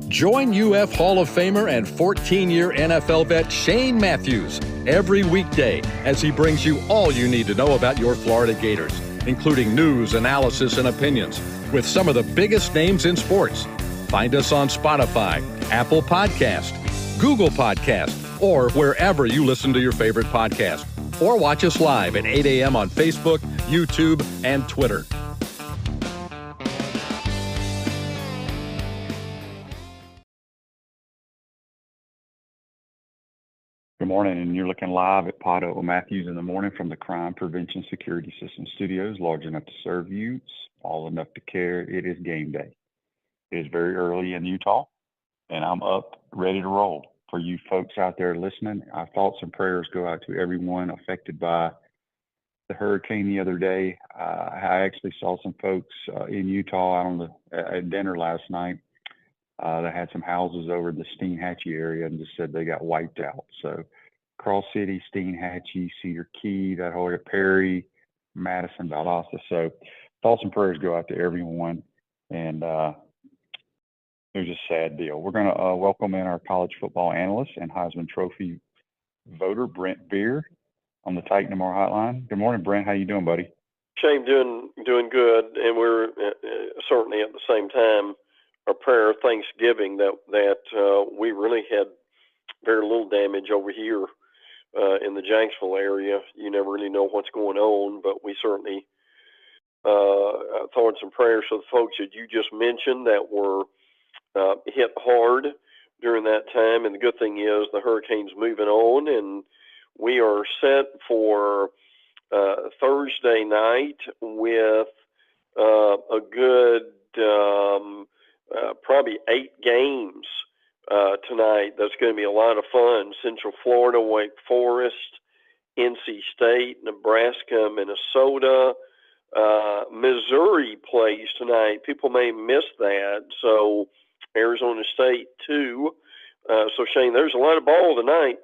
Join UF Hall of Famer and 14-year NFL vet Shane Matthews every weekday as he brings you all you need to know about your Florida Gators, including news, analysis, and opinions with some of the biggest names in sports. Find us on Spotify, Apple Podcast, Google Podcast, or wherever you listen to your favorite podcast. Or watch us live at 8 a.m. on Facebook, YouTube, and Twitter. Good morning, and you're looking live at PodUp with Matthews in the morning from the Crime Prevention Security System Studios, large enough to serve you, small enough to care. It is game day. It is very early in Utah, and I'm up, ready to roll. For you folks out there listening, our thoughts and prayers go out to everyone affected by the hurricane the other day. I actually saw some folks in Utah at dinner last night that had some houses over the Steinhatchee area and just said they got wiped out. So Cross City, Steinhatchee, Cedar Key, that whole area, Perry, Madison, Valdosta. So thoughts and prayers go out to everyone. And it was a sad deal. We're going to welcome in our college football analyst and Heisman Trophy voter, Brent Beaird, on the Titan Tomorrow Hotline. Good morning, Brent. How you doing, buddy? Shane, doing good. And we're certainly at the same time a prayer of thanksgiving that we really had very little damage over here in the Jacksonville area. You never really know what's going on, but we certainly thoughts and prayers for the folks that you just mentioned that were hit hard during that time. And the good thing is the hurricane's moving on, and we are set for Thursday night with a good probably 8 games tonight. That's going to be a lot of fun. Central Florida, Wake Forest, NC State, Nebraska, Minnesota. Missouri plays tonight. People may miss that. So Arizona State too. So Shane, there's a lot of ball tonight.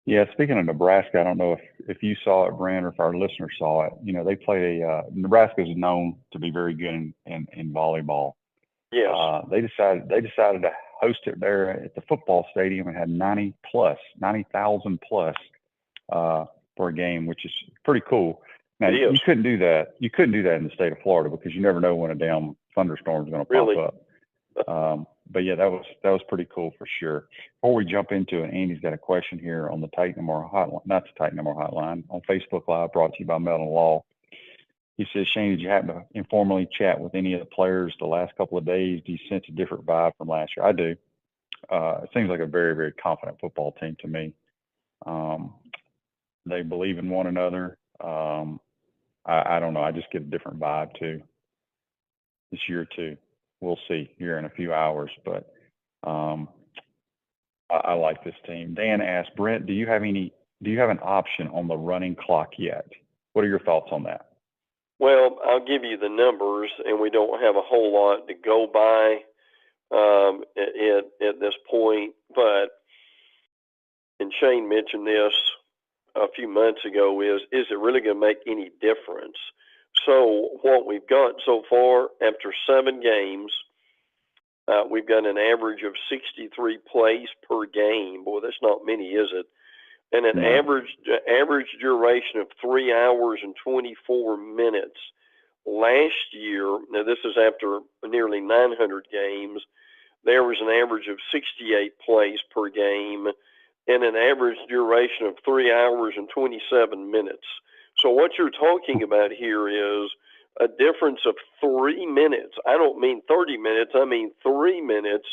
Yeah, speaking of Nebraska, I don't know if you saw it, Brent, or if our listeners saw it. You know, they played Nebraska is known to be very good in volleyball. Yes. They decided to host it there at the football stadium and had 90,000 plus for a game, which is pretty cool. Now you couldn't do that. You couldn't do that in the state of Florida because you never know when a damn thunderstorm is going to pop up. But yeah, that was pretty cool for sure. Before we jump into it, Andy's got a question here on the Titan Tomorrow Hotline, not the Titan Tomorrow Hotline, on Facebook Live, brought to you by Melton Law. He says, Shane, did you happen to informally chat with any of the players the last couple of days? Do you sense a different vibe from last year? I do. It seems like a very, very confident football team to me. They believe in one another. I don't know. I just get a different vibe too. This year too. We'll see here in a few hours, but I like this team. Dan asked, Brent, do you have an option on the running clock yet? What are your thoughts on that? Well, I'll give you the numbers, and we don't have a whole lot to go by at this point. But, and Shane mentioned this a few months ago, is it really going to make any difference? So what we've got so far after 7 games, we've got an average of 63 plays per game. Boy, that's not many, is it? And an average duration of 3 hours and 24 minutes. Last year, now this is after nearly 900 games, there was an average of 68 plays per game and an average duration of 3 hours and 27 minutes. So what you're talking about here is a difference of 3 minutes. I don't mean 30 minutes, I mean 3 minutes,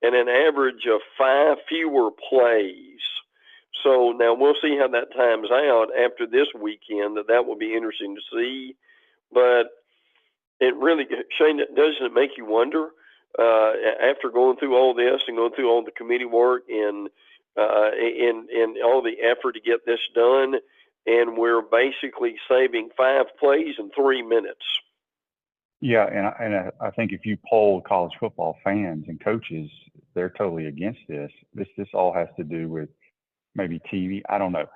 and an average of 5 fewer plays. So now we'll see how that times out after this weekend. That will be interesting to see. But it really, Shane, doesn't it make you wonder after going through all this and going through all the committee work and all the effort to get this done, and we're basically saving 5 plays in 3 minutes. Yeah, and I think if you poll college football fans and coaches, they're totally against this. This all has to do with maybe TV. I don't know,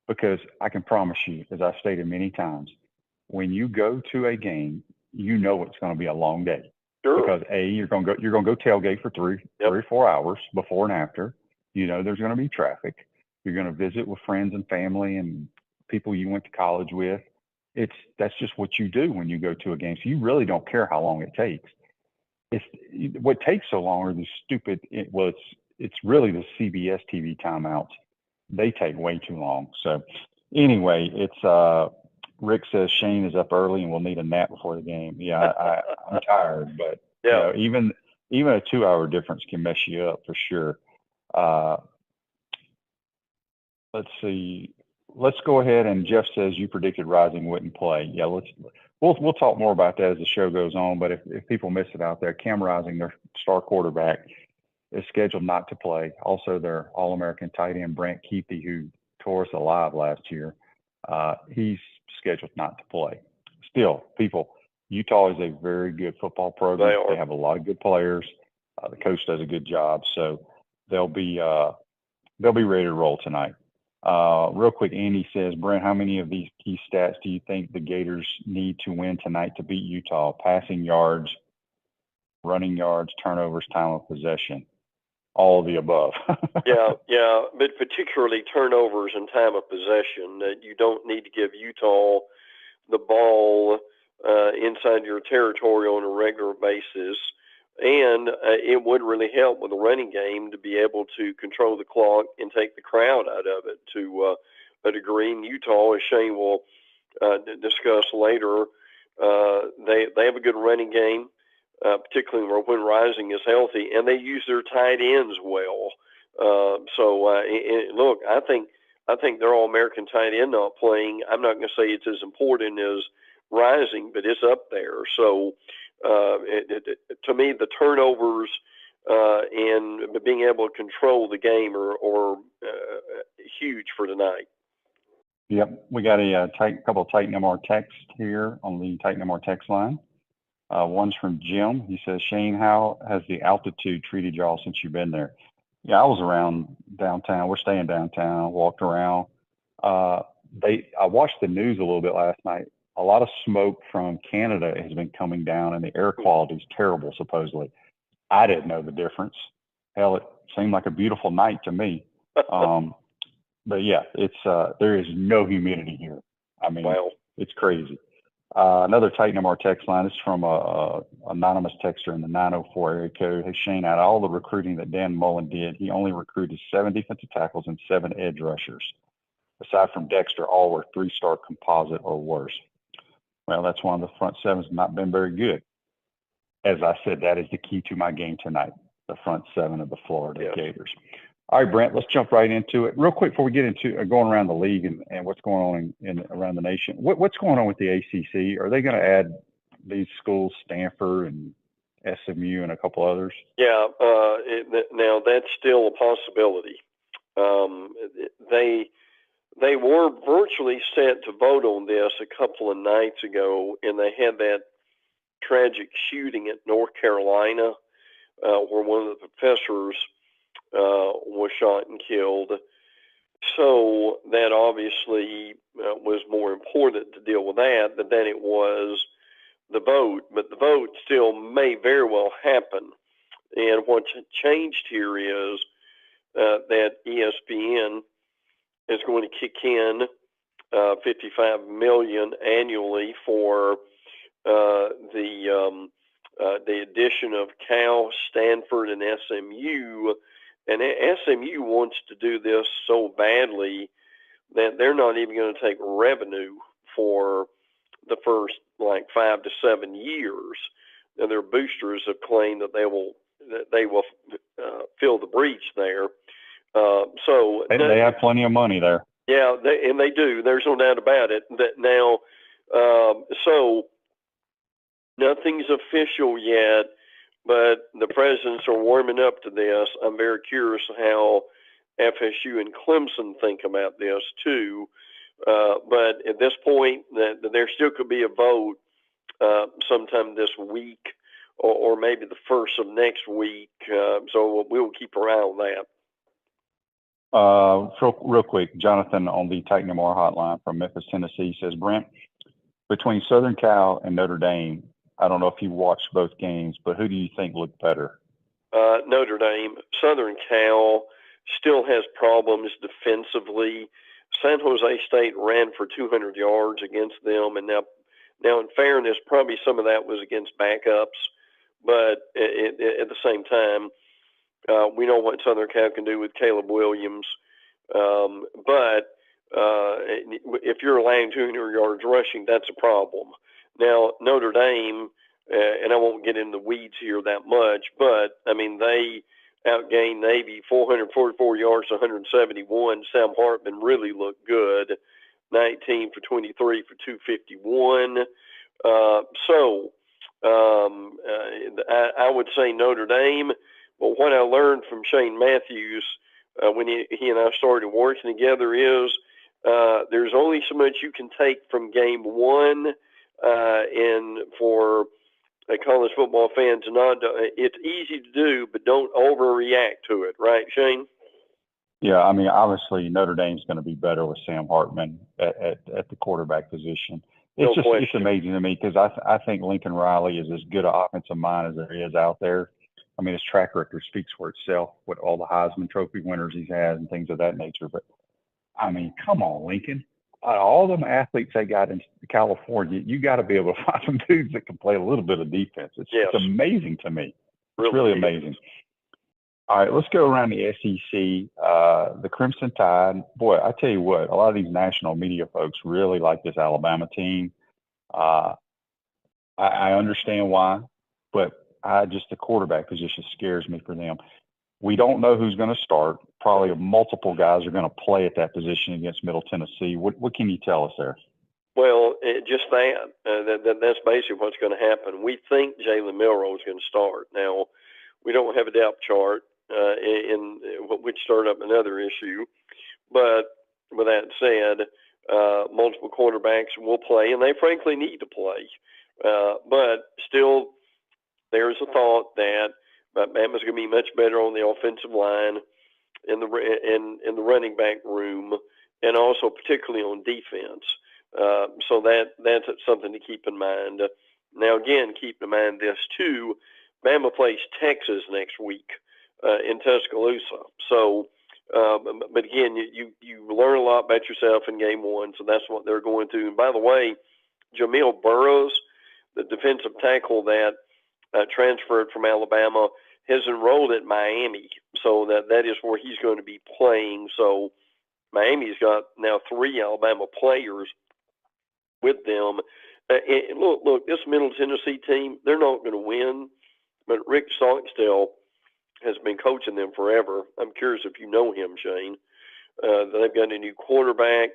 because I can promise you, as I've stated many times, when you go to a game, you know it's going to be a long day. Sure. Because you're gonna go tailgate for 3 or 4 hours before and after. You know, there's gonna be traffic. You're gonna visit with friends and family and people you went to college with. That's just what you do when you go to a game. So you really don't care how long it takes. What takes so long are the stupid. It's really the CBS TV timeouts. They take way too long. So anyway, it's Rick says Shane is up early and will need a nap before the game. Yeah, I'm tired, but you know, even a 2-hour difference can mess you up for sure. Let's see. Let's go ahead, and Jeff says you predicted Rising wouldn't play. Yeah, we'll talk more about that as the show goes on. But if people miss it out there, Cam Rising, their star quarterback, is scheduled not to play. Also, their All-American tight end Brent Beaird, who tore us alive last year, he's scheduled not to play. Still, people, Utah is a very good football program. They have a lot of good players. The coach does a good job, so they'll be ready to roll tonight. Real quick, Andy says, Brent, how many of these key stats do you think the Gators need to win tonight to beat Utah? Passing yards, running yards, turnovers, time of possession. All of the above. yeah, but particularly turnovers and time of possession. You don't need to give Utah the ball inside your territory on a regular basis, and it would really help with the running game to be able to control the clock and take the crowd out of it to a degree. And Utah, as Shane will discuss later, they have a good running game. Particularly when Rising is healthy, and they use their tight ends well. Look, I think their All-American tight end not playing, I'm not going to say it's as important as Rising, but it's up there. So to me, the turnovers and being able to control the game are huge for tonight. Yep, we got a couple of Titan MR texts here on the Titan MR text line. One's from Jim. He says, Shane, how has the altitude treated y'all since you've been there? Yeah, I was around downtown. We're staying downtown, walked around. I watched the news a little bit last night. A lot of smoke from Canada has been coming down, and the air quality is terrible, supposedly. I didn't know the difference. Hell, it seemed like a beautiful night to me. But yeah, there is no humidity here. I mean, wow. It's crazy. Another Titan MR text line is from a anonymous texter in the 904 area code. Hey, Shane, out of all the recruiting that Dan Mullen did, he only recruited 7 defensive tackles and 7 edge rushers. Aside from Dexter, all were 3-star composite or worse. Well, that's one of the front sevens not been very good. As I said, that is the key to my game tonight, the front 7 of the Florida Gators. All right, Brent, let's jump right into it. Real quick before we get into going around the league and what's going on around the nation, what's going on with the ACC? Are they going to add these schools, Stanford and SMU and a couple others? Yeah, now that's still a possibility. They were virtually set to vote on this a couple of nights ago, and they had that tragic shooting at North Carolina where one of the professors was shot and killed. So that obviously was more important to deal with that than it was the vote. But the vote still may very well happen. And what's changed here is that ESPN is going to kick in $55 million annually for the addition of Cal, Stanford, and SMU. And SMU wants to do this so badly that they're not even going to take revenue for the first 5 to 7 years. And their boosters have claimed that they will fill the breach there. So they have plenty of money there. Yeah, they do. There's no doubt about it. That now, so nothing's official yet. But the presidents are warming up to this. I'm very curious how FSU and Clemson think about this too. But at this point, there still could be a vote sometime this week, or maybe the first of next week. So we'll keep our eye on that. Real quick, Jonathan on the Titan MR hotline from Memphis, Tennessee says, Brent, between Southern Cal and Notre Dame, I don't know if you watched both games, but who do you think looked better? Notre Dame. Southern Cal still has problems defensively. San Jose State ran for 200 yards against them, and now in fairness, probably some of that was against backups, but at the same time, we know what Southern Cal can do with Caleb Williams. But if you're allowing 200 yards rushing, that's a problem. Now, Notre Dame, and I won't get into the weeds here that much, but, I mean, they outgained Navy 444 yards to 171. Sam Hartman really looked good, 19 for 23 for 251. I would say Notre Dame. But what I learned from Shane Matthews when he and I started working together is there's only so much you can take from game one, and for college football fans, it's easy to do, but don't overreact to it, right, Shane? Yeah, I mean, obviously Notre Dame's going to be better with Sam Hartman at the quarterback position. It's amazing to me because I think Lincoln Riley is as good an offensive mind as there is out there. I mean, his track record speaks for itself with all the Heisman Trophy winners he's had and things of that nature. But, I mean, come on, Lincoln. All them athletes they got in California, you got to be able to find some dudes that can play a little bit of defense. It's amazing to me. It's really amazing. All right, let's go around the SEC. The Crimson Tide, boy, I tell you what, a lot of these national media folks really like this Alabama team. I understand why, but the quarterback position scares me for them. We don't know who's going to start. Probably multiple guys are going to play at that position against Middle Tennessee. What can you tell us there? Well, just that's basically what's going to happen. We think Jalen Milroe is going to start. Now, we don't have a depth chart, which started up another issue. But with that said, multiple quarterbacks will play, and they frankly need to play. But still, there's a thought that Bama's going to be much better on the offensive line, in the running back room, and also particularly on defense. So that's something to keep in mind. Now, again, keep in mind this too. Bama plays Texas next week in Tuscaloosa. So, but again, you learn a lot about yourself in game one. So that's what they're going to. And by the way, Jamil Burroughs, the defensive tackle that transferred from Alabama, has enrolled at Miami. So that is where he's going to be playing. So Miami's got now 3 Alabama players with them. And look, this Middle Tennessee team, they're not going to win, but Rick Stockstill has been coaching them forever. I'm curious if you know him, Shane. They've got a new quarterback,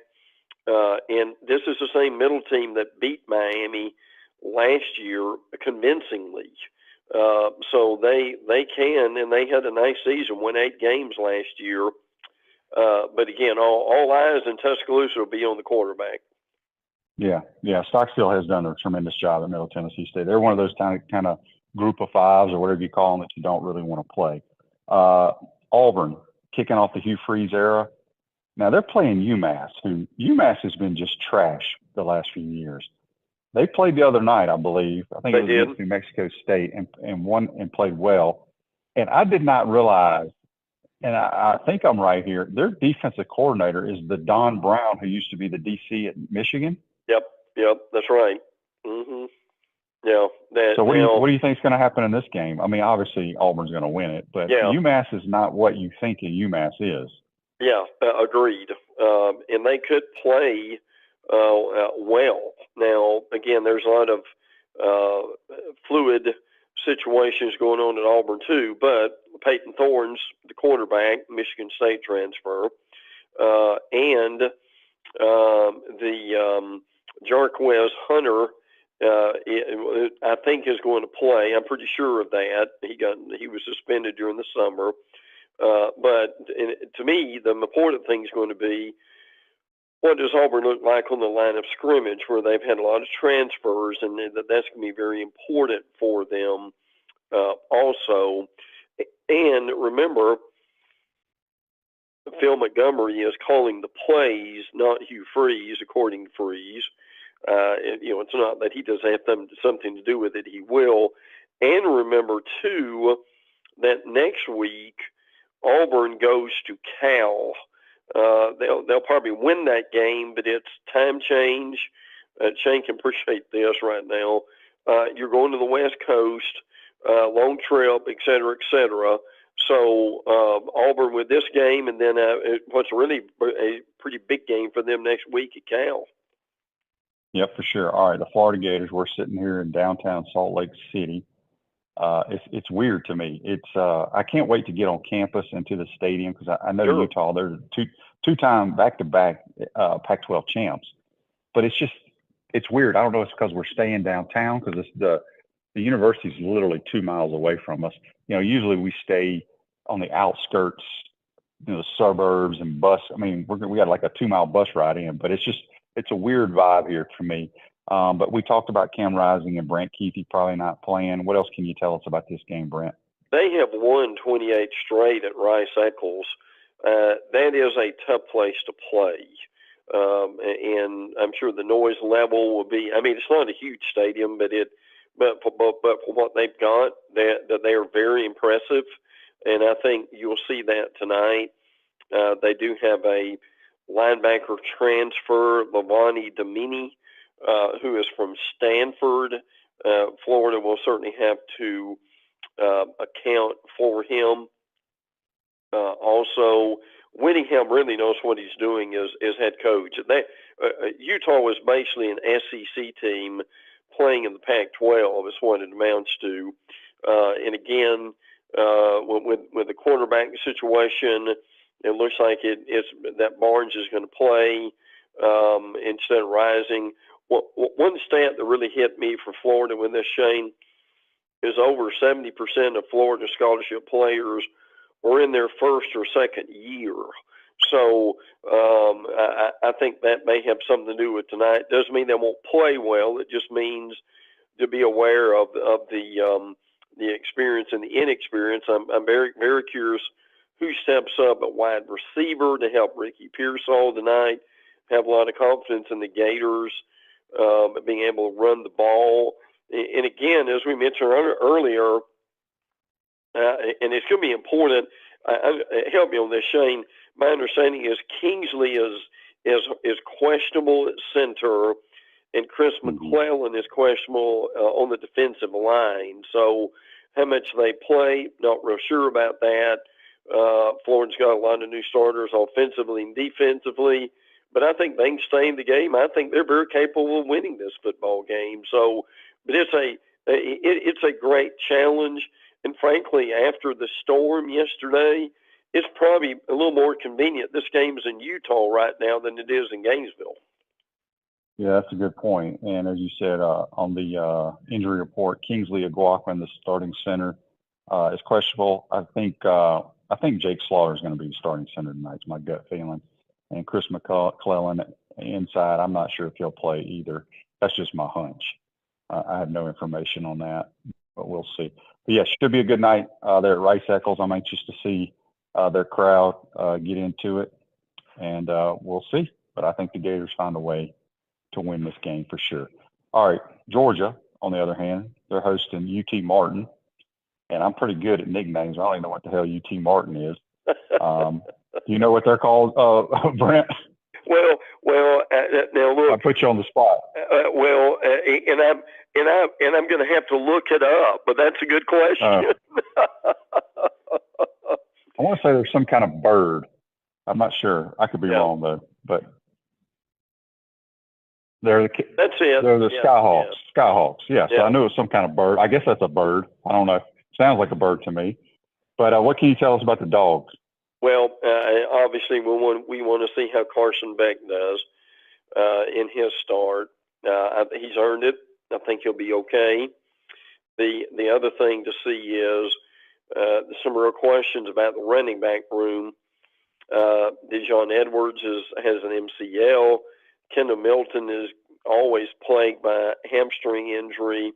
and this is the same Middle team that beat Miami last year convincingly. So they can, and they had a nice season, won 8 games last year. But again, all eyes in Tuscaloosa will be on the quarterback. Yeah. Stockstill has done a tremendous job at Middle Tennessee State. They're one of those kind of group of fives or whatever you call them that you don't really want to play. Auburn, kicking off the Hugh Freeze era. Now they're playing UMass, who UMass has been just trash the last few years. They played the other night, I believe. I think it was against New Mexico State and won and played well. And I did not realize, and I think I'm right here, their defensive coordinator is the Don Brown who used to be the DC at Michigan. Yep, that's right. Mm-hmm. Yeah. So what do you think is going to happen in this game? I mean, obviously Auburn's going to win it, but UMass is not what you think a UMass is. Yeah, agreed. And they could play well. Now, again, there's a lot of fluid situations going on at Auburn too, but Peyton Thorne's the quarterback, Michigan State transfer, and the Jarquez Hunter, I think is going to play. I'm pretty sure of that. He was suspended during the summer. But to me, the important thing is going to be, what does Auburn look like on the line of scrimmage, where they've had a lot of transfers, and that's going to be very important for them also. And remember, Phil Montgomery is calling the plays, not Hugh Freeze, according to Freeze. It's not that he doesn't have something to do with it. He will. And remember, too, that next week, Auburn goes to Cal. They'll probably win that game, but it's time change. Shane can appreciate this right now. You're going to the West Coast, long trip, et cetera, et cetera. So Auburn with this game, and then what's really a pretty big game for them next week at Cal. Yep, for sure. All right, the Florida Gators. We're sitting here in downtown Salt Lake City. It's weird to me. I can't wait to get on campus and to the stadium because I know Sure. Utah. They're two-time back-to-back Pac-12 champs, but it's weird. I don't know if it's because we're staying downtown because the university is literally 2 miles away from us. Usually we stay on the outskirts, the suburbs and bus. I mean, we got like a 2-mile bus ride in, but it's a weird vibe here for me. But we talked about Cam Rising and Brent Keithy probably not playing. What else can you tell us about this game, Brent? They have won 28 straight at Rice-Eccles. That is a tough place to play. And I'm sure the noise level will be, I mean, it's not a huge stadium, but for what they've got, that they are very impressive. And I think you'll see that tonight. They do have a linebacker transfer, Lavani Domini, who is from Stanford. Florida will certainly have to account for him. Also, Whittingham really knows what he's doing as head coach. Utah was basically an SEC team playing in the Pac-12 is what it amounts to. And again, with the quarterback situation, it looks like it's that Barnes is going to play instead of Rising. One stat that really hit me for Florida with this, Shane, is over 70% of Florida scholarship players are in their first or second year. So I think that may have something to do with tonight. Doesn't mean they won't play well. It just means to be aware of the experience and the inexperience. I'm very, very curious who steps up at wide receiver to help Ricky Pearsall tonight. Have a lot of confidence in the Gators being able to run the ball. And again, as we mentioned earlier, and it's going to be important. Help me on this, Shane. My understanding is Kingsley is questionable at center, and Chris McClellan is questionable on the defensive line. So how much they play, not real sure about that. Florida's got a lot of new starters offensively and defensively, but I think they can stay in the game. I think they're very capable of winning this football game. So, but it's a great challenge. And frankly, after the storm yesterday, it's probably a little more convenient. This game is in Utah right now than it is in Gainesville. Yeah, that's a good point. And as you said, on the injury report, Kingsley Aguakwa, the starting center, is questionable. I think Jake Slaughter is going to be the starting center tonight. It's my gut feeling. And Chris McClellan inside, I'm not sure if he'll play either. That's just my hunch. I have no information on that, but we'll see. But yeah, should be a good night there at Rice-Eccles. I'm anxious to see their crowd get into it, and we'll see. But I think the Gators find a way to win this game for sure. All right, Georgia, on the other hand, they're hosting UT Martin, and I'm pretty good at nicknames. I don't even know what the hell UT Martin is. Do you know what they're called, Brent? Well. Now look. I put you on the spot. And I'm going to have to look it up, but that's a good question. I want to say there's some kind of bird. I'm not sure. I could be wrong though, but that's it. They're the Skyhawks. Yeah. Skyhawks. Yeah. So I knew it was some kind of bird. I guess that's a bird. I don't know. Sounds like a bird to me. But what can you tell us about the Dogs? Well, obviously we want to see how Carson Beck does in his start. He's earned it. I think he'll be okay. The other thing to see is some real questions about the running back room. Dijon Edwards has an MCL. Kendall Milton is always plagued by hamstring injury.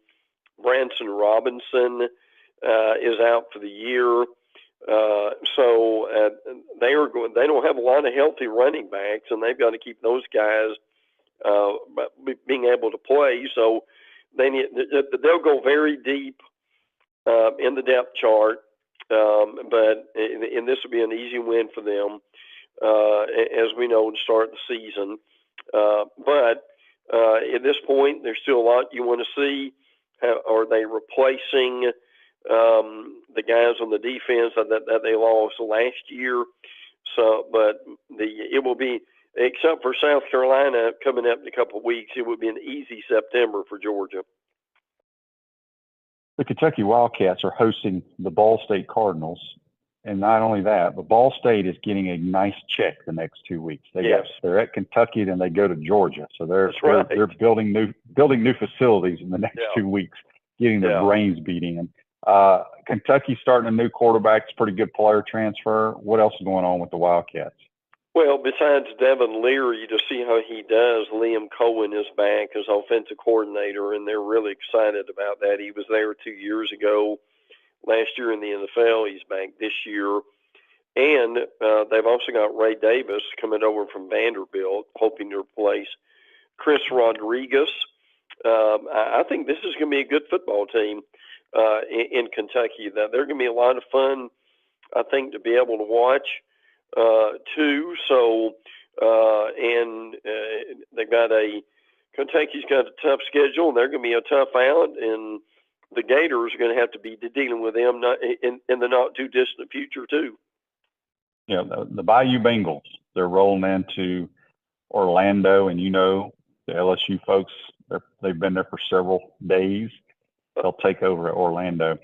Branson Robinson is out for the year. So they don't have a lot of healthy running backs, and they've got to keep those guys being able to play. So they'll go very deep in the depth chart, and this will be an easy win for them, as we know, to start the season. But at this point, there's still a lot you want to see. Are they replacing the guys on the defense that they lost last year? So, but it will be, except for South Carolina coming up in a couple of weeks, it would be an easy September for Georgia. The Kentucky Wildcats are hosting the Ball State Cardinals. And not only that, but Ball State is getting a nice check the next 2 weeks. They're at Kentucky, then they go to Georgia. So they're building new facilities in the next 2 weeks, getting their brains beating them. Kentucky starting a new quarterback. It's a pretty good player transfer. What else is going on with the Wildcats? Well, besides Devin Leary, to see how he does, Liam Cohen is back as offensive coordinator, and they're really excited about that. He was there 2 years ago. Last year in the NFL, he's back this year. And they've also got Ray Davis coming over from Vanderbilt, hoping to replace Chris Rodriguez. I think this is going to be a good football team in Kentucky. They're going to be a lot of fun, I think, to be able to watch, too. So, and Kentucky's got a tough schedule, and they're going to be a tough out, and the Gators are going to have to be dealing with them in the not too distant future too. Yeah, the Bayou Bengals, they're rolling into Orlando, and the LSU folks, they've been there for several days. They'll take over at Orlando.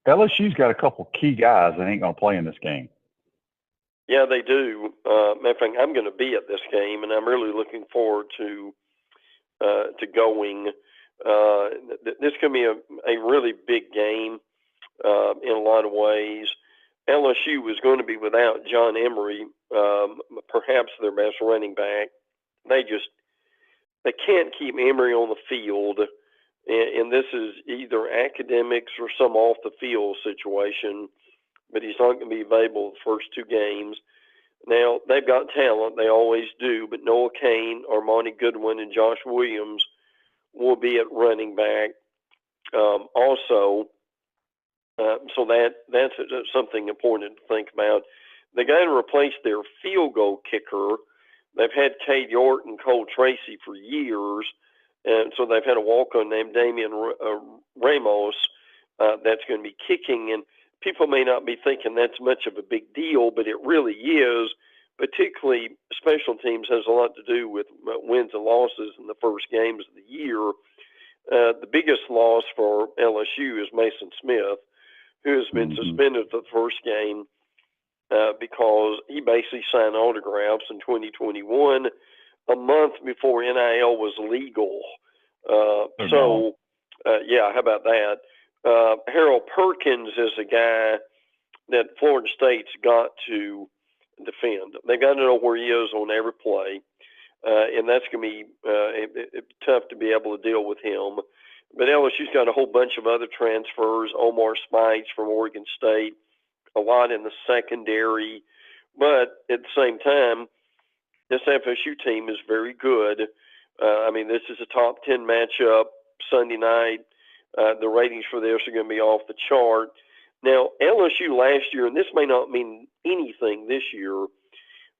LSU's got a couple key guys that ain't going to play in this game. Yeah, they do. Matter of fact, I'm going to be at this game, and I'm really looking forward to going. This can be a really big game in a lot of ways. LSU is going to be without John Emery, perhaps their best running back. They can't keep Emery on the field, and this is either academics or some off the field situation, but he's not going to be available the first two games. Now, they've got talent, they always do, but Noah Cain, Armani Goodwin, and Josh Williams will be at running back also. So that's something important to think about. They got to replace their field goal kicker. They've had Cade York and Cole Tracy for years, and so they've had a walk-on named Damian Ramos that's going to be kicking. And people may not be thinking that's much of a big deal, but it really is. Particularly, special teams has a lot to do with wins and losses in the first games of the year. The biggest loss for LSU is Mason Smith, who has been suspended for the first game because he basically signed autographs in 2021, a month before NIL was legal. How about that? Harold Perkins is a guy that Florida State's got to defend. They've got to know where he is on every play, and that's going to be tough to be able to deal with him. But LSU's got a whole bunch of other transfers. Omar Spites from Oregon State, a lot in the secondary. But at the same time, this FSU team is very good. This is a top 10 matchup Sunday night. The ratings for this are going to be off the chart. Now, LSU last year, and this may not mean anything this year,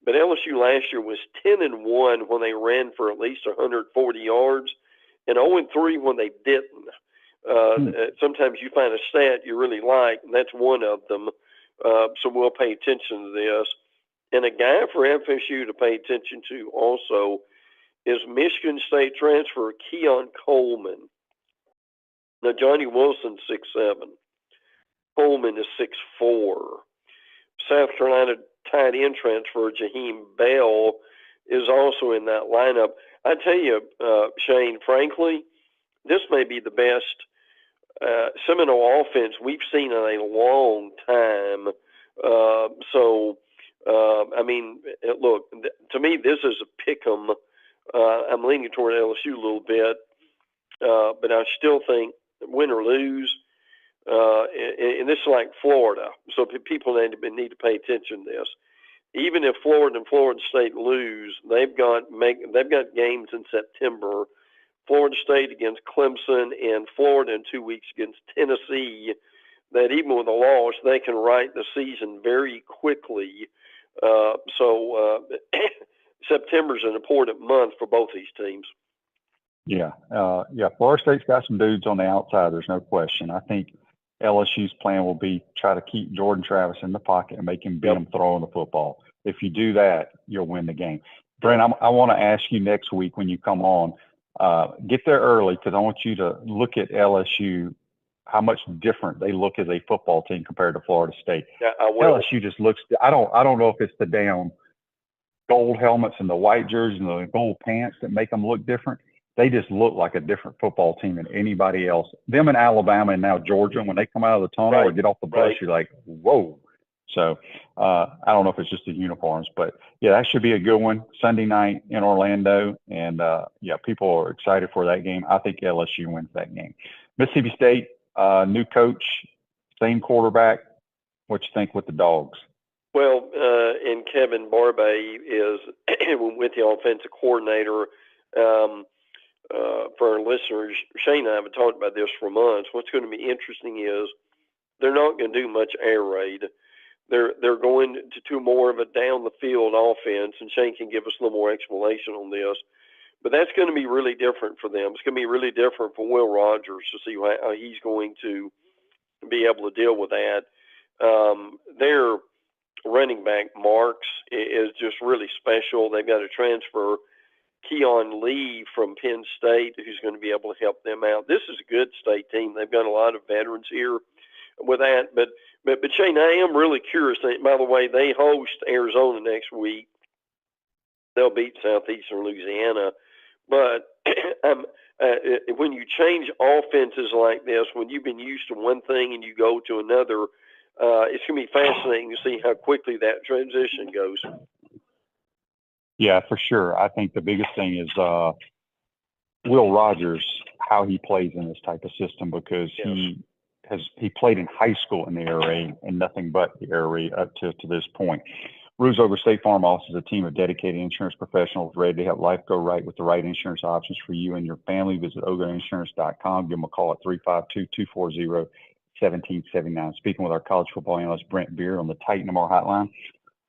but LSU last year was 10-1 when they ran for at least 140 yards, and 0-3 when they didn't. Sometimes you find a stat you really like, and that's one of them. So we'll pay attention to this. And a guy for FSU to pay attention to also is Michigan State transfer Keon Coleman. Now, Johnny Wilson's 6'7". Coleman is 6'4". South Carolina tight end transfer Jaheim Bell is also in that lineup. I tell you, Shane, frankly, this may be the best Seminole offense we've seen in a long time. Look, to me, this is a pick 'em. I'm leaning toward LSU a little bit, but I still think win or lose, and this is like Florida, so people need to pay attention to this. even if Florida and Florida State lose, they've got games in September. Florida State against Clemson and Florida in 2 weeks against Tennessee. That even with a loss, they can right the season very quickly. September's an important month for both these teams. Yeah. Florida State's got some dudes on the outside. There's no question. I think LSU's plan will be try to keep Jordan Travis in the pocket and make him beat him throwing the football. If you do that, you'll win the game. Brent, I want to ask you next week when you come on, get there early because I want you to look at LSU, how much different they look as a football team compared to Florida State. Yeah, I will. LSU just looks – I don't know if it's the damn gold helmets and the white jerseys and the gold pants that make them look different. They just look like a different football team than anybody else. Them in Alabama and now Georgia, when they come out of the tunnel or get off the bus, you're like, whoa. So I don't know if it's just the uniforms, but, yeah, that should be a good one. Sunday night in Orlando. And, people are excited for that game. I think LSU wins that game. Mississippi State, new coach, same quarterback. What you think with the Dogs? Well, and Kevin Barbay is with the offensive coordinator. For our listeners, Shane and I have talked about this for months. What's going to be interesting is they're not going to do much air raid. They're going to more of a down the field offense, and Shane can give us a little more explanation on this. But that's going to be really different for them. It's going to be really different for Will Rogers to see how he's going to be able to deal with that. Their running back, Marks, is just really special. They've got a transfer, Keon Lee from Penn State, who's going to be able to help them out. This is a good state team. They've got a lot of veterans here with that. But Shane, I am really curious. By the way, they host Arizona next week. They'll beat Southeastern Louisiana. But when you change offenses like this, when you've been used to one thing and you go to another, it's going to be fascinating to see how quickly that transition goes. Yeah, for sure. I think the biggest thing is Will Rogers, how he plays in this type of system, because he played in high school in the air raid and nothing but the air raid up to this point. Ruse Over State Farm offers a team of dedicated insurance professionals ready to help life go right with the right insurance options for you and your family. Visit ogoinsurance.com. Give them a call at 352-240-1779. Speaking with our college football analyst, Brent Beaird, on the Titan Tomorrow hotline.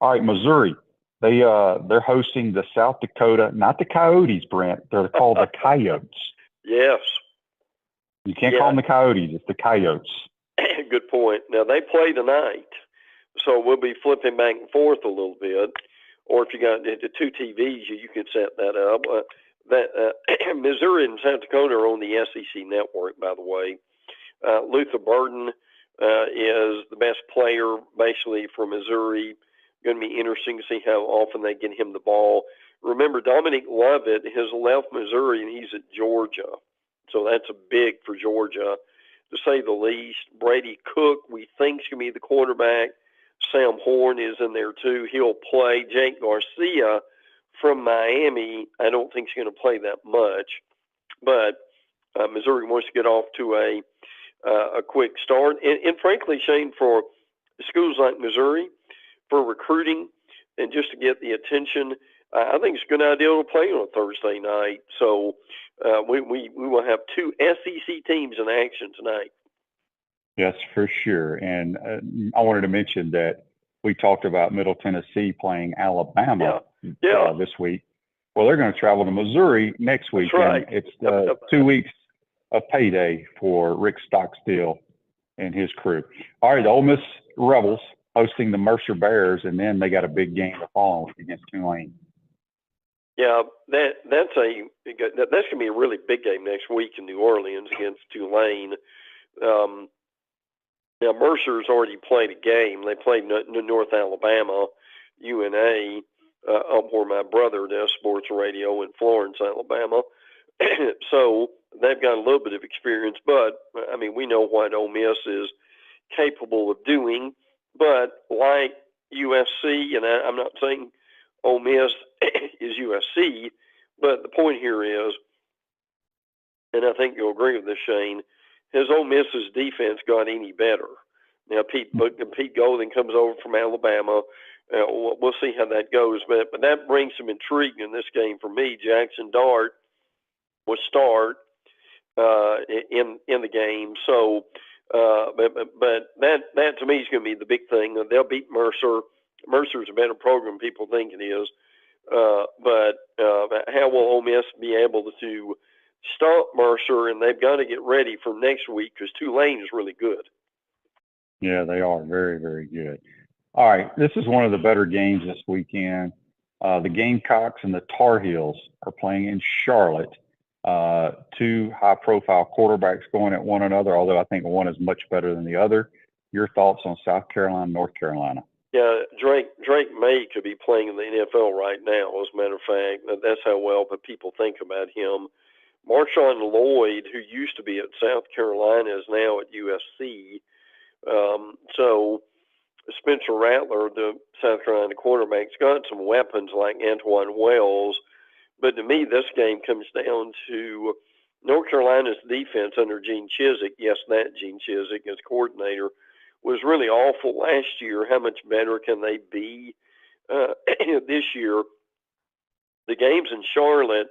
All right, Missouri. They're hosting the South Dakota, not the Coyotes, Brent. They're called the Coyotes. Yes. You can't call them the Coyotes. It's the Coyotes. Good point. Now, they play tonight, so we'll be flipping back and forth a little bit. Or if you got the two TVs, you can set that up. Missouri and South Dakota are on the SEC network, by the way. Luther Burden is the best player, basically, for Missouri. Going to be interesting to see how often they get him the ball. Remember, Dominic Lovett has left Missouri, and he's at Georgia. So that's a big for Georgia, to say the least. Brady Cook, we think, is going to be the quarterback. Sam Horn is in there, too. He'll play. Jake Garcia from Miami, I don't think he's going to play that much. But Missouri wants to get off to a quick start. And frankly, Shane, for schools like Missouri, for recruiting and just to get the attention, I think it's a good idea to play on a Thursday night. So we will have two SEC teams in action tonight. Yes, for sure. And I wanted to mention that we talked about Middle Tennessee playing Alabama this week. Well, they're going to travel to Missouri next week. That's right. And it's 2 weeks of payday for Rick Stockstill and his crew. All right, the Ole Miss Rebels hosting the Mercer Bears, and then they got a big game to follow against Tulane. Yeah, that's going to be a really big game next week in New Orleans against Tulane. Now, Mercer's already played a game. They played North Alabama, UNA, up where my brother does sports radio in Florence, Alabama. So they've got a little bit of experience, but, I mean, we know what Ole Miss is capable of doing. But like USC, and I'm not saying Ole Miss is USC, but the point here is, and I think you'll agree with this, Shane, has Ole Miss's defense got any better? Now, Pete Golding comes over from Alabama. we'll see how that goes. But that brings some intrigue in this game for me. Jackson Dart will start in the game. So, but that to me is going to be the big thing. They'll beat Mercer. Mercer's a better program than people think it is. But how will Ole Miss be able to stop Mercer? And they've got to get ready for next week because Tulane is really good. Yeah, they are very, very good. All right, this is one of the better games this weekend. The Gamecocks and the Tar Heels are playing in Charlotte. Two high-profile quarterbacks going at one another, although I think one is much better than the other. Your thoughts on South Carolina, North Carolina? Yeah, Drake May could be playing in the NFL right now, as a matter of fact. That's how well the people think about him. Marshawn Lloyd, who used to be at South Carolina, is now at USC. So Spencer Rattler, the South Carolina quarterback's got some weapons like Antoine Wells. But to me, this game comes down to North Carolina's defense under Gene Chizik. Yes, that Gene Chizik as coordinator was really awful last year. How much better can they be this year? The games in Charlotte,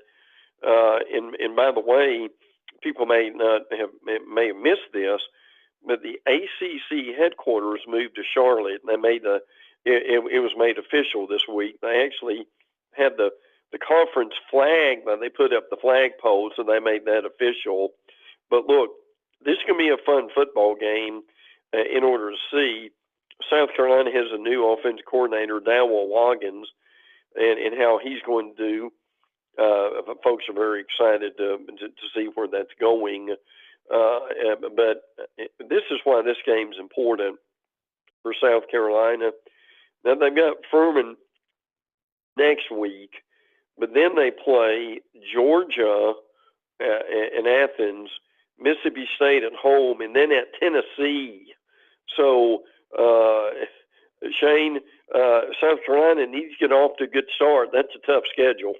and by the way, people may have missed this, but the ACC headquarters moved to Charlotte, and they it was made official this week. They actually had the conference flag, but they put up the flagpole, so they made that official. But look, this is going to be a fun football game. In order to see, South Carolina has a new offensive coordinator, Dowell Loggins, and how he's going to do. Folks are very excited to see where that's going. But this is why this game is important for South Carolina. Now, they've got Furman next week, but then they play Georgia in Athens, Mississippi State at home, and then at Tennessee. So, Shane, South Carolina needs to get off to a good start. That's a tough schedule.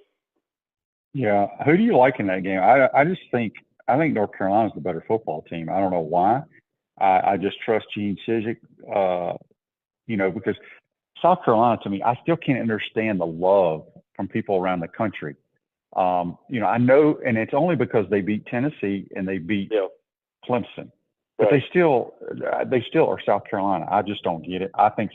Yeah. Who do you like in that game? I think North Carolina's the better football team. I don't know why. I just trust Gene Chizik, because South Carolina, to me, I still can't understand the love from people around the country. I know, and it's only because they beat Tennessee and they beat Clemson. But Right. they still are South Carolina. I just don't get it. I think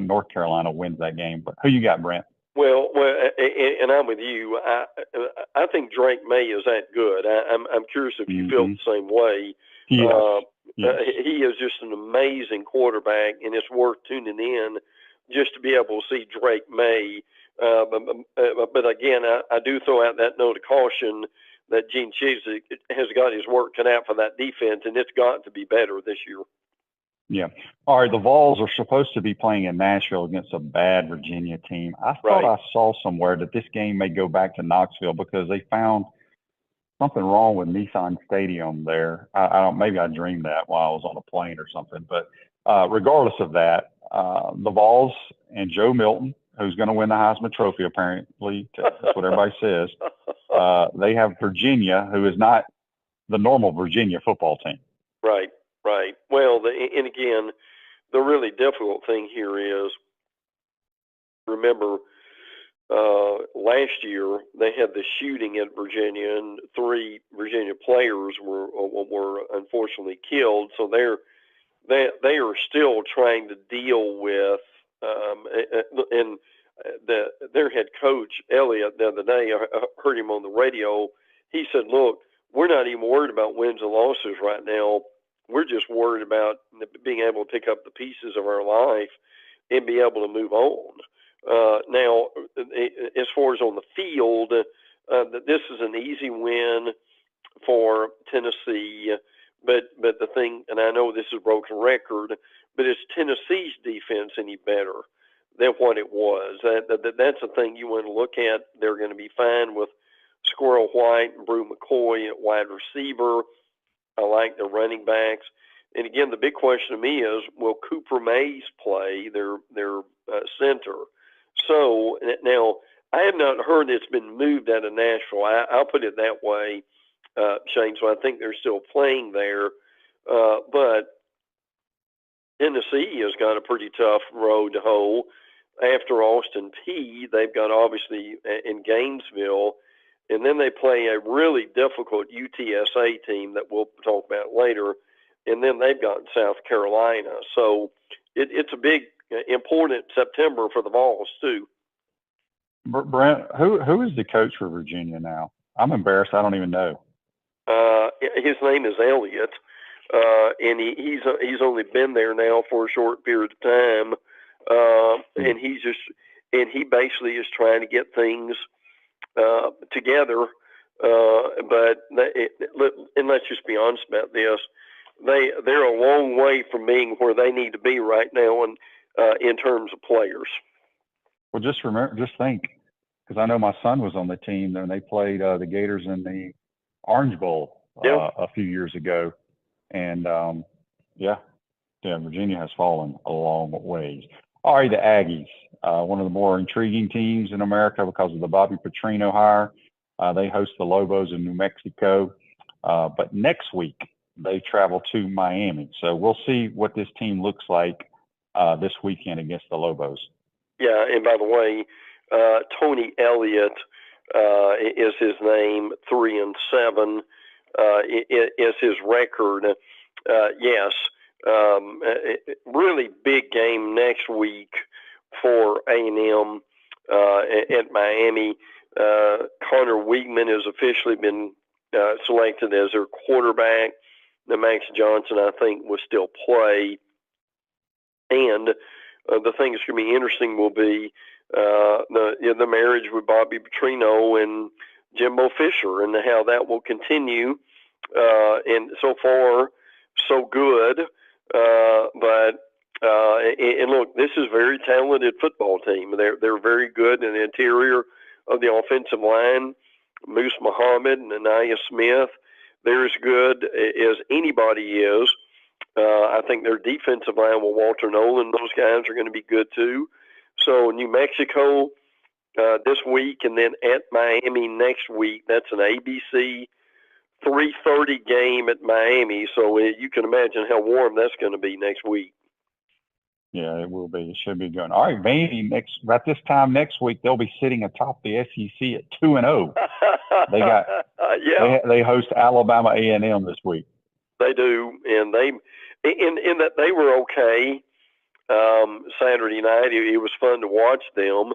North Carolina wins that game. But who you got, Brent? Well, and I'm with you. I think Drake May is that good. I'm curious if you feel the same way. Yes. He is just an amazing quarterback, and it's worth tuning in just to be able to see Drake May. But again, I do throw out that note of caution that Gene Chizik has got his work cut out for that defense, and it's got to be better this year. Yeah. All right. The Vols are supposed to be playing in Nashville against a bad Virginia team. I thought I saw somewhere that this game may go back to Knoxville because they found something wrong with Nissan Stadium there. Maybe I dreamed that while I was on a plane or something. But regardless of that, the Vols and Joe Milton, who's going to win the Heisman Trophy, apparently, that's what everybody says. They have Virginia, who is not the normal Virginia football team. Right. Well, and again, the really difficult thing here is, remember, last year they had the shooting at Virginia, and 3 Virginia players were unfortunately killed. So they are still trying to deal with, and their head coach Elliott the other day, I heard him on the radio. He said, "Look, we're not even worried about wins and losses right now. We're just worried about being able to pick up the pieces of our life and be able to move on." Now, as far as on the field, this is an easy win for Tennessee. But the thing, and I know this is a broken record, but is Tennessee's defense any better than what it was? That's the thing you want to look at. They're going to be fine with Squirrel White and Brew McCoy at wide receiver. I like their running backs. And again, the big question to me is, will Cooper Mays play their center? So now, I have not heard it's been moved out of Nashville. I'll put it that way, Shane. So I think they're still playing there. But Tennessee has got a pretty tough road to hoe. after Austin Peay, they've got obviously in Gainesville, and then they play a really difficult UTSA team that we'll talk about later, and then they've got South Carolina. So it's a big, important September for the Vols too. Brent, who is the coach for Virginia now? I'm embarrassed. I don't even know. His name is Elliott, and he's only been there now for a short period of time, and he basically is trying to get things together. But let's just be honest about this. They're a long way from being where they need to be right now, in terms of players. Well, just think, because I know my son was on the team and they played the Gators in the Orange Bowl a few years ago, and Virginia has fallen a long ways. All right, the Aggies, one of the more intriguing teams in America because of the Bobby Petrino hire. They host the Lobos in New Mexico, but next week they travel to Miami. So we'll see what this team looks like this weekend against the Lobos. Yeah, and by the way, Tony Elliott is his name. 3-7 is his record. Yes, really big game next week for A&M at Miami. Connor Weigman has officially been selected as their quarterback. Now, Max Johnson, I think, will still play. And the thing that's going to be interesting will be the marriage with Bobby Petrino and Jimbo Fisher and how that will continue. And so far, so good. But look, this is a very talented football team. They're very good in the interior of the offensive line. Moose Muhammad and Anaya Smith, they're as good as anybody is. I think their defensive line with Walter Nolan, those guys are going to be good too. So New Mexico this week, and then at Miami next week. That's an ABC 3:30 game at Miami. So you can imagine how warm that's going to be next week. Yeah, it will be. It should be good. All right, Vandy, about this time next week, they'll be sitting atop the SEC at 2-0. They host Alabama A&M this week. They do, and in that they were okay Saturday night. It was fun to watch them.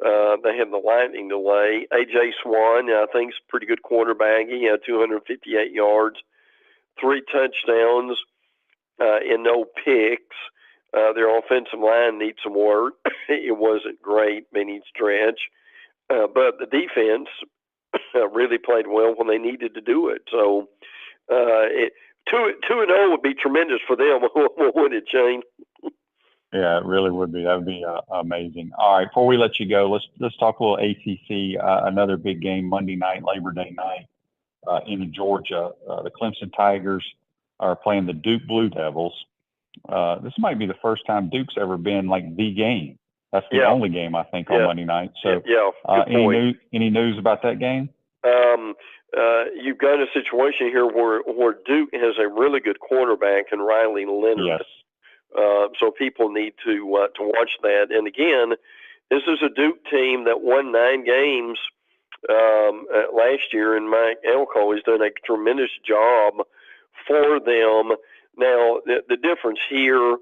They had the lightning delay. A.J. Swan, I think, is a pretty good quarterback. He had 258 yards, 3 touchdowns, and no picks. Their offensive line needs some work. It wasn't great, many stretch. But the defense really played well when they needed to do it. So 2-0 would be tremendous for them, wouldn't it, Shane? Yeah, it really would be. That would be amazing. All right, before we let you go, let's talk a little ACC. Another big game Monday night, Labor Day night, in Georgia. The Clemson Tigers are playing the Duke Blue Devils. This might be the first time Duke's ever been like the game. That's the only game, I think, on Monday night. So, any news about that game? You've got a situation here where Duke has a really good quarterback in Riley Leonard. Yes. So people need to watch that. And again, this is a Duke team that won 9 games last year, and Mike Elko has done a tremendous job for them. Now, the difference here,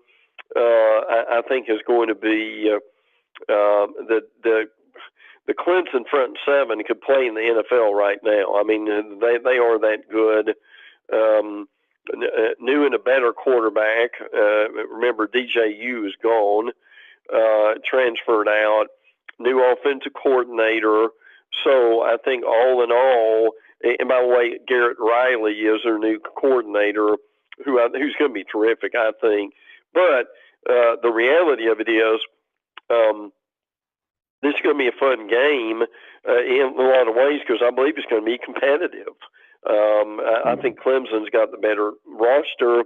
I think, is going to be the Clemson front 7 could play in the NFL right now. I mean, they are that good. New and a better quarterback. Remember, DJU is gone, transferred out. New offensive coordinator. So I think all in all, and by the way, Garrett Riley is their new coordinator, who's going to be terrific, I think. But the reality of it is, this is going to be a fun game in a lot of ways because I believe it's going to be competitive. I think Clemson's got the better roster,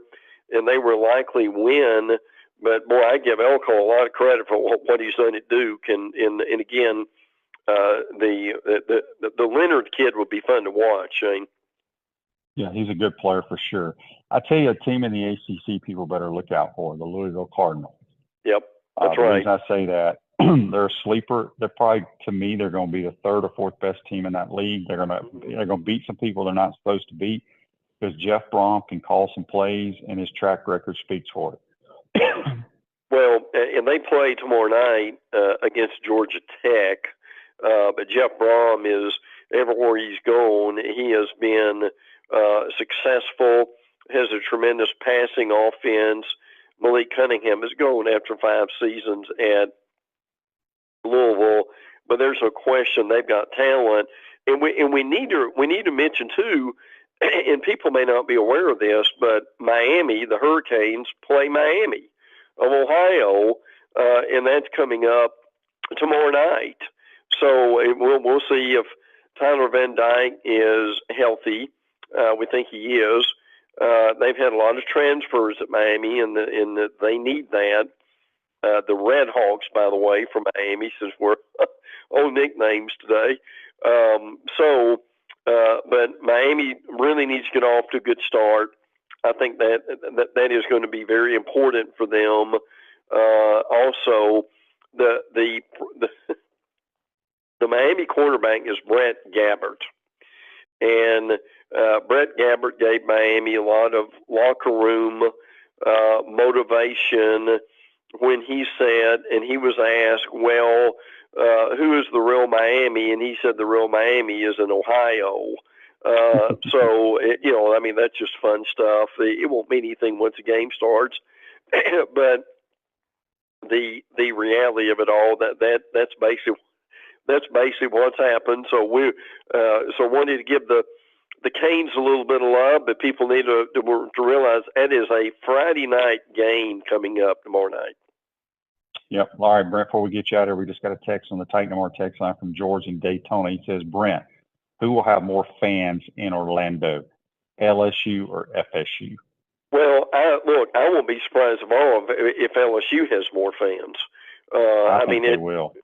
and they will likely win. But boy, I give Elko a lot of credit for what he's done at Duke, and again, the Leonard kid will be fun to watch, Shane. Yeah, he's a good player for sure. I tell you, a team in the ACC people better look out for, the Louisville Cardinals. Yep, that's the right. reason I say that, they're a sleeper. They're probably, to me, they're going to be the third or fourth best team in that league. They're going to beat some people they're not supposed to beat because Jeff Brom can call some plays and his track record speaks for it. Well, and they play tomorrow night against Georgia Tech. But Jeff Brom is everywhere he's gone. He has been successful, has a tremendous passing offense. Malik Cunningham is going after 5 seasons at Louisville, but there's no question they've got talent, and we need to mention too, and people may not be aware of this, but Miami, the Hurricanes, play Miami of Ohio, and that's coming up tomorrow night. So we'll see if Tyler Van Dyke is healthy. We think he is. They've had a lot of transfers at Miami, and they need that. The Red Hawks, by the way, from Miami, since we're on nicknames today. But Miami really needs to get off to a good start. I think that is going to be very important for them. Also, the Miami quarterback is Brent Beaird, and Brett Gabbert gave Miami a lot of locker room motivation when he said, and he was asked, well, who is the real Miami? And he said the real Miami is in Ohio. That's just fun stuff. It won't mean anything once the game starts, but the reality of it all, that's basically what's happened. So wanted to give the Canes a little bit of love, but people need to realize that is a Friday night game coming up tomorrow night. Yep. All right, Brent, before we get you out of here, we just got a text on the Titan More text line from George in Daytona. He says, Brent, who will have more fans in Orlando, LSU or FSU? Well, I won't be surprised at all if LSU has more fans. I think they will.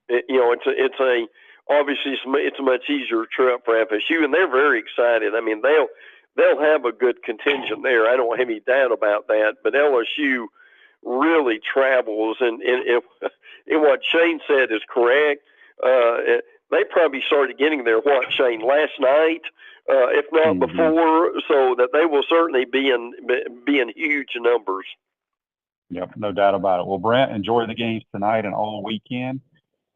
Obviously it's a much easier trip for FSU, and they're very excited. I mean, they'll have a good contingent there. I don't have any doubt about that. But LSU really travels, and what Shane said is correct. They probably started getting there, Shane, last night, if not before, so that they will certainly be in huge numbers. Yep, no doubt about it. Well, Brent, enjoy the games tonight and all weekend,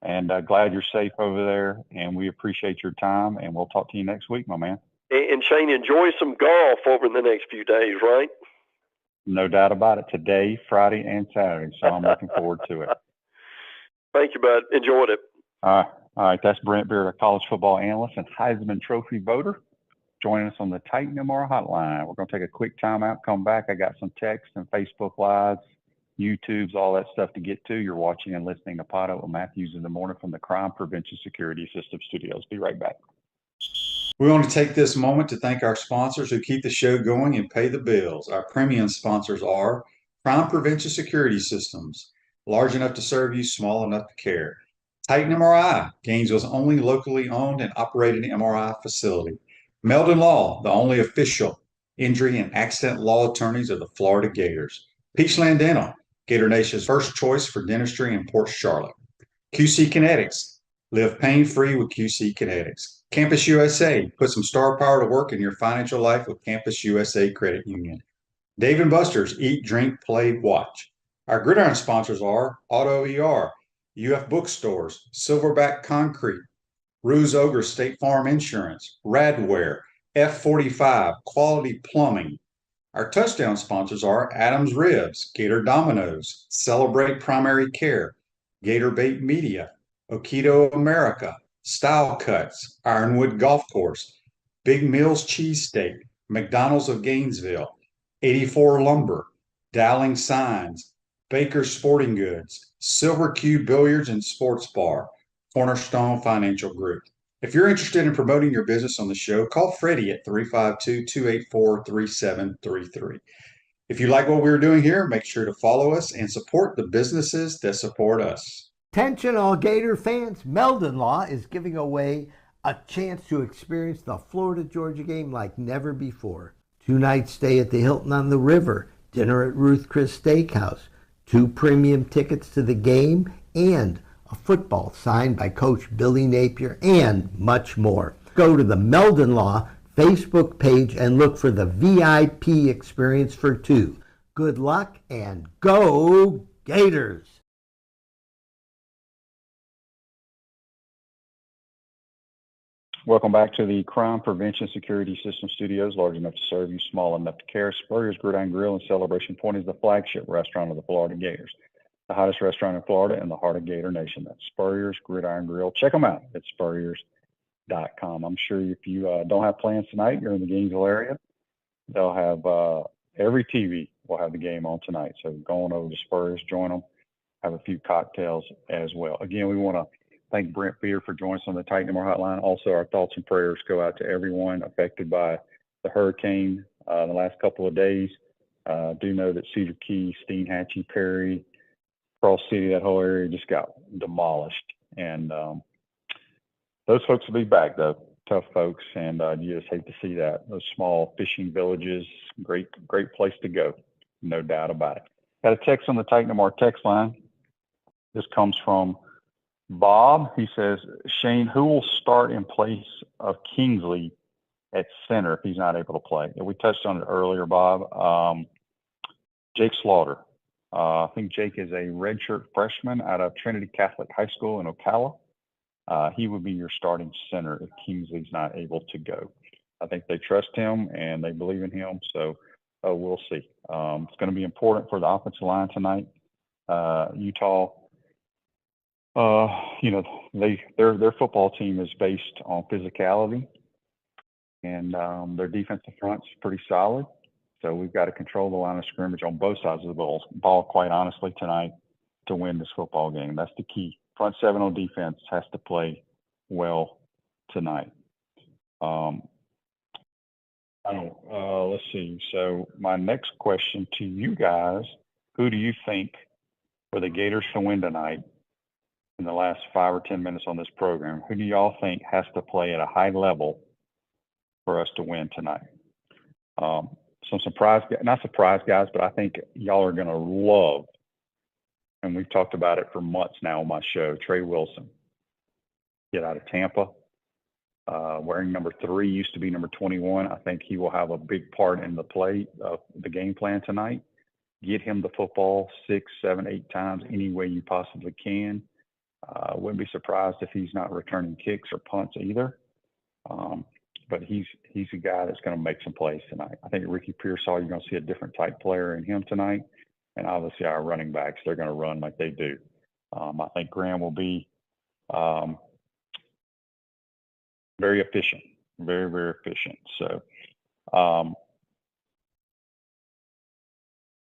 and glad you're safe over there, and we appreciate your time, and we'll talk to you next week, my man. And Shane, enjoy some golf over the next few days, right? No doubt about it. Today, Friday, and Saturday, so I'm looking forward to it. Thank you, bud. Enjoyed it. All right. That's Brent Beaird, a college football analyst and Heisman Trophy voter, joining us on the Titan MR hotline. We're going to take a quick timeout, come back. I got some text and Facebook Lives, YouTubes, all that stuff to get to. You're watching and listening to PodUp with Matthews in the morning from the Crime Prevention Security System Studios. Be right back. We want to take this moment to thank our sponsors who keep the show going and pay the bills. Our premium sponsors are Crime Prevention Security Systems, large enough to serve you, small enough to care. Titan MRI, Gainesville's only locally owned and operated MRI facility. Meldon Law, the only official injury and accident law attorneys of the Florida Gators. Peachland Dental, Gator Nation's first choice for dentistry in Port Charlotte. QC Kinetics, live pain-free with QC Kinetics. Campus USA, put some star power to work in your financial life with Campus USA Credit Union. Dave & Buster's, eat, drink, play, watch. Our gridiron sponsors are Auto ER, UF Bookstores, Silverback Concrete, Ruse Ogre State Farm Insurance, Radware, F45, Quality Plumbing. Our touchdown sponsors are Adams Ribs, Gator Dominoes, Celebrate Primary Care, Gator Bait Media, Okido America, Style Cuts, Ironwood Golf Course, Big Mills Cheesesteak, McDonald's of Gainesville, 84 Lumber, Dowling Signs, Baker Sporting Goods, Silver Q Billiards and Sports Bar, Cornerstone Financial Group. If you're interested in promoting your business on the show, call Freddie at 352-284-3733. If you like what we're doing here, make sure to follow us and support the businesses that support us. Attention all Gator fans, Meldon Law is giving away a chance to experience the Florida-Georgia game like never before. 2-night stay at the Hilton on the River, dinner at Ruth Chris Steakhouse, 2 premium tickets to the game, and a football signed by Coach Billy Napier, and much more. Go to the Meldon Law Facebook page and look for the VIP experience for two. Good luck and go Gators! Welcome back to the Crime Prevention Security System Studios, large enough to serve you, small enough to care. Spurrier's Gridiron Grill and Celebration Point is the flagship restaurant of the Florida Gators, the hottest restaurant in Florida and the heart of Gator Nation. That's Spurrier's Gridiron Grill. Check them out at spurriers.com. I'm sure if you don't have plans tonight, you're in the Gainesville area, they'll have every TV will have the game on tonight. So go on over to Spurrier's, join them, have a few cocktails as well. Again, we want to thank Brent Beaird for joining us on the Titan More Hotline. Also, our thoughts and prayers go out to everyone affected by the hurricane the last couple of days. Do know that Cedar Key, Steinhatchee, Perry, Cross City, that whole area just got demolished. And those folks will be back, though. Tough folks, and you just hate to see that. Those small fishing villages, great place to go, no doubt about it. Got a text on the Titan More text line. This comes from Bob. He says, Shane, who will start in place of Kingsley at center if he's not able to play? And we touched on it earlier, Bob. Jake Slaughter. I think Jake is a redshirt freshman out of Trinity Catholic High School in Ocala. He would be your starting center if Kingsley's not able to go. I think they trust him and they believe in him, so we'll see. It's going to be important for the offensive line tonight. Utah, their football team is based on physicality, and their defensive front's pretty solid. So we've got to control the line of scrimmage on both sides of the ball, quite honestly, tonight to win this football game. That's the key. Front seven on defense has to play well tonight. Let's see. So my next question to you guys, who do you think for the Gators to win tonight in the last 5 or 10 minutes on this program? Who do y'all think has to play at a high level for us to win tonight? Some not surprise guys, but I think y'all are going to love, and we've talked about it for months now on my show, Trey Wilson. Get out of Tampa. Wearing number 3, used to be number 21. I think he will have a big part in the game plan tonight. Get him the football 6, 7, 8 times any way you possibly can. Wouldn't be surprised if he's not returning kicks or punts either. But he's a guy that's going to make some plays tonight. I think Ricky Pearsall, you're going to see a different type player in him tonight. And obviously our running backs, they're going to run like they do. I think Graham will be very efficient, very, very efficient. So I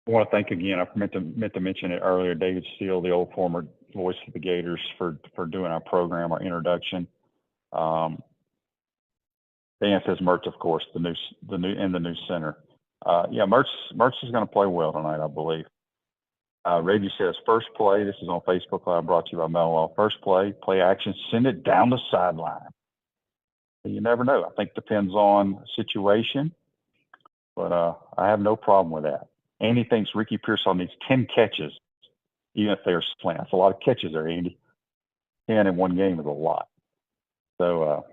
want to thank again, I meant to mention it earlier, David Steele, the old former voice of the Gators, for doing our program, our introduction. Dan says Mertz, of course, the new center. Mertz is going to play well tonight, I believe. Reggie says first play. This is on Facebook Live, brought to you by Melwell. First play action, send it down the sideline. You never know. I think depends on situation, but I have no problem with that. Andy thinks Ricky Pearsall needs 10 catches, even if they're slant. That's a lot of catches there, Andy. 10 in one game is a lot. So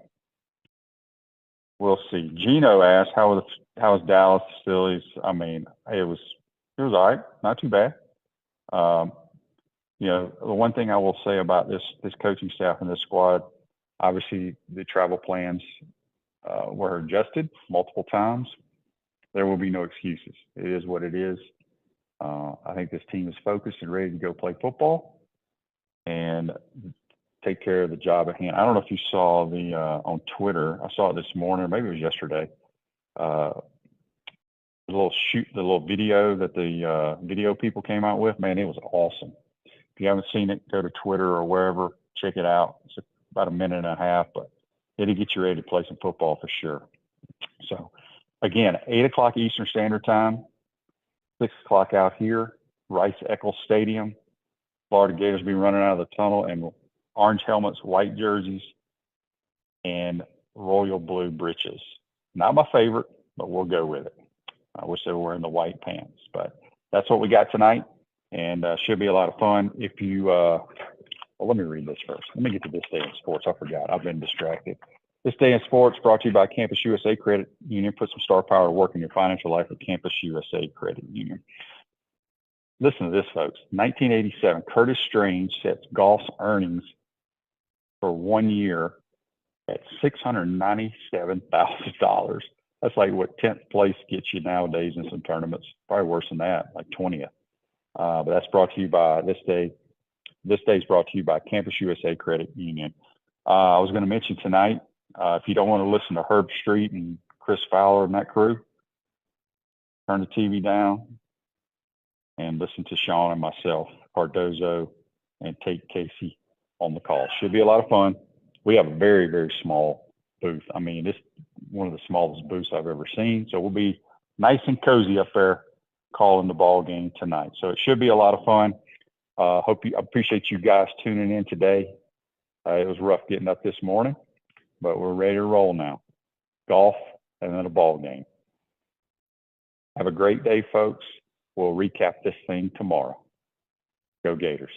we'll see. Gino asked, how was Dallas Phillies? I mean, it was all right, not too bad. The one thing I will say about this coaching staff and this squad, obviously the travel plans were adjusted multiple times. There will be no excuses. It is what it is. I think this team is focused and ready to go play football and take care of the job at hand. I don't know if you saw on Twitter. I saw it this morning, or maybe it was yesterday. The little video that the video people came out with. Man, it was awesome. If you haven't seen it, go to Twitter or wherever, check it out. It's about a minute and a half, but it'll get you ready to play some football for sure. So, again, 8 o'clock Eastern Standard Time, 6 o'clock out here, Rice-Eccles Stadium. Florida Gators will be running out of the tunnel in orange helmets, white jerseys, and royal blue breeches. Not my favorite, but we'll go with it. I wish they were wearing the white pants, but that's what we got tonight, and should be a lot of fun. If you Well, let me read this first. Let me get to this day in sports. I forgot. I've been distracted. This day in sports brought to you by Campus USA Credit Union. Put some star power to work in your financial life with Campus USA Credit Union. Listen to this, folks. 1987, Curtis Strange sets golf's earnings for 1 year at $697,000. That's like what 10th place gets you nowadays in some tournaments. Probably worse than that, like 20th. But that's brought to you by this day. This day is brought to you by Campus USA Credit Union. I was going to mention tonight, if you don't want to listen to Herb Street and Chris Fowler and that crew, turn the TV down and listen to Sean and myself, Cardozo and Tate Casey on the call. Should be a lot of fun. We have a very, very small booth. I mean, it's one of the smallest booths I've ever seen. So we'll be nice and cozy up there calling the ball game tonight. So it should be a lot of fun. I appreciate you guys tuning in today. It was rough getting up this morning, but we're ready to roll now. Golf and then a ball game. Have a great day, folks. We'll recap this thing tomorrow. Go Gators.